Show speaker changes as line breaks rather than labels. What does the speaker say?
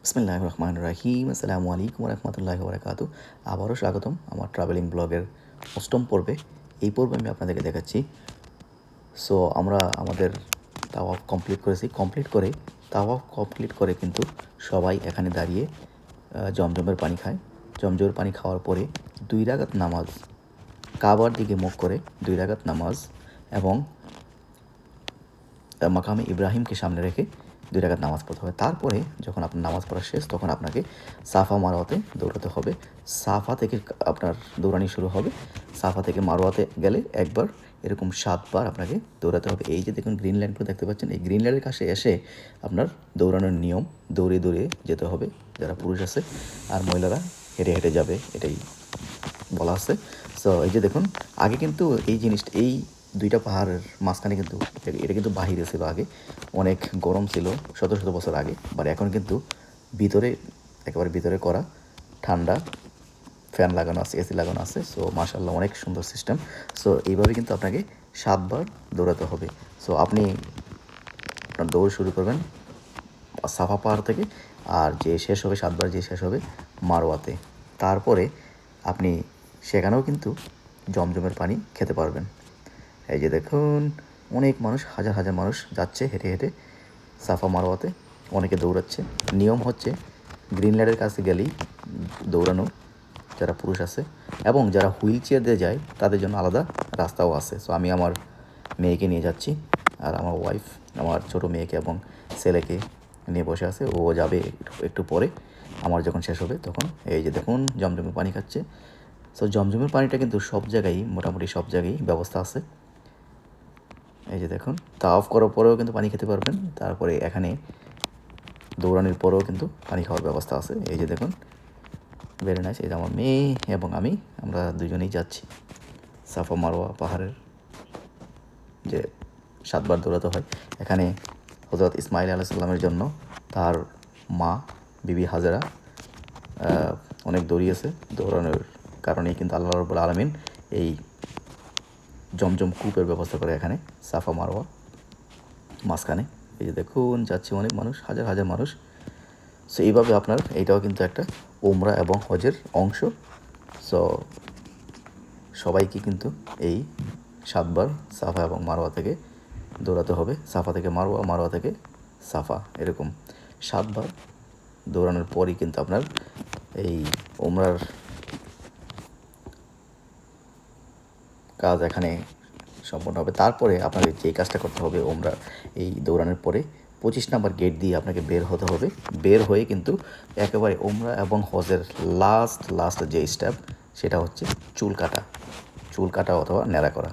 বিসমিল্লাহির রহমানির রহিম। আসসালামু আলাইকুম রহমতুল্লাহি ওয়া আবারও স্বাগতম আমার ট্রাভেলিং ব্লগের অষ্টম পর্বে। এই পর্বে আমি আপনাদেরকে দেখাচ্ছি। সো আমরা আমাদের তাওয়াফ কমপ্লিট করে কিন্তু সবাই এখানে দাঁড়িয়ে জমজমের পানি খায়। জমজমের পানি খাওয়ার পরে 2 রাকাত নামাজ, কাবার দিকে মুখ করে 2 রাকাত নামাজ এবং মাকামে ইব্রাহিমকে সামনে রেখে 2 রাকাত নামাজ পড়তে হবে। তারপরে যখন আপনার নামাজ পড়া শেষ তখন আপনাকে সাফা মারোয়াতে দৌড়াতে হবে। সাফা থেকে আপনার দৌড়ানি শুরু হবে। সাফা থেকে মারোয়াতে গেলে একবার, এরকম 7 বার আপনাকে দৌড়াতে হবে। এই যে দেখুন গ্রিন লাইনগুলো দেখতে পাচ্ছেন, এই গ্রিন লাইনের কাছে এসে আপনার দৌড়ানোর নিয়ম, দৌড়ে যেতে হবে যারা পুরুষ আছে, আর মহিলারা হেঁটে হেঁটে যাবে, এটাই বলা আছে। সো এই যে দেখুন, আগে কিন্তু এই জিনিসটা, এই 2টা পাহাড়ের মাঝখানে কিন্তু এটা কিন্তু বাহিরে ছিল, আগে অনেক গরম ছিল শত শত বছর আগে, বাট এখন কিন্তু ভিতরে, একেবারে ভিতরে করা, ঠান্ডা, ফ্যান লাগানো আছে, এসি লাগানো আছে। সো মাশাআল্লাহ অনেক সুন্দর সিস্টেম। সো এইভাবে কিন্তু আপনাকে 7 বার দৌড়াতে হবে। সো আপনি আপনার দৌড় শুরু করবেন সাফা পাহাড় থেকে, আর যে শেষ হবে 7 বার যে শেষ হবে মারোয়াতে। তারপরে আপনি সেখানেও কিন্তু জমজমের পানি খেতে পারবেন। এই যে দেখুন, অনেক মানুষ, হাজার হাজার মানুষ যাচ্ছে হেঁটে হেঁটে সাফা মারোয়াতে, অনেকে দৌড়াচ্ছে। নিয়ম হচ্ছে গ্রিন লাইটের কাছে গেলেই দৌড়ানো, যারা পুরুষ আছে, এবং যারা হুইল চেয়ার দিয়ে যায় তাদের জন্য আলাদা রাস্তাও আছে। সো আমি আমার মেয়েকে নিয়ে যাচ্ছি, আর আমার ওয়াইফ আমার ছোটো মেয়েকে এবং ছেলেকে নিয়ে বসে আছে। ও যাবে একটু পরে, আমার যখন শেষ হবে তখন। এই যে দেখুন জমজমের পানি খাচ্ছে। সো জমজমের পানিটা কিন্তু সব জায়গায়, মোটামুটি সব জায়গায় ব্যবস্থা আছে। এই যে দেখুন, তাওয়াফ করার পরেও কিন্তু পানি খেতে পারবেন। তারপরে এখানে দৌড়ানোর পরেও কিন্তু পানি খাওয়ার ব্যবস্থা আছে। এই যে দেখুন, ভেরি নাইস। এই যে আমার মেয়ে এবং আমরা দুজনেই যাচ্ছি সাফা মারোয়া পাহাড়ের যে 7 বার দৌড়াতে হয়। এখানে হযরত ইসমাইল আলাইহিস সালামের জন্য তার মা বিবি হাজেরা অনেক দৌড়িয়েছে। দৌড়ানোর কারণেই কিন্তু আল্লাহ রাব্বুল আলামিন এই জমজম কূপের ব্যবস্থা করে এখানে সাফা মারোয়া মাঝখানে। এই যে দেখুন যাচ্ছে অনেক মানুষ, হাজার হাজার মানুষ। সো এইভাবে আপনার এইটাও কিন্তু একটা উমরা এবং হজের অংশ। সো সবাইকে কিন্তু এই 7 বার সাফা এবং মারোয়া থেকে দৌড়াতে হবে। সাফা থেকে মারোয়া, মারোয়া থেকে সাফা, এরকম 7 বার দৌড়ানোর পরই কিন্তু আপনার এই উমরার কাজ এখানে সম্পন্ন হবে। তারপরে আপনাকে যে কাজটা করতে হবে, উমরা এই দৌড়ানোর পরে 25 নম্বর গেট দিয়ে আপনাকে বের হতে হবে। বের হয়ে কিন্তু একেবারে উমরা এবং হজের লাস্ট যে স্টেপ, সেটা হচ্ছে চুল কাটা অথবা ন্যাড়া করা।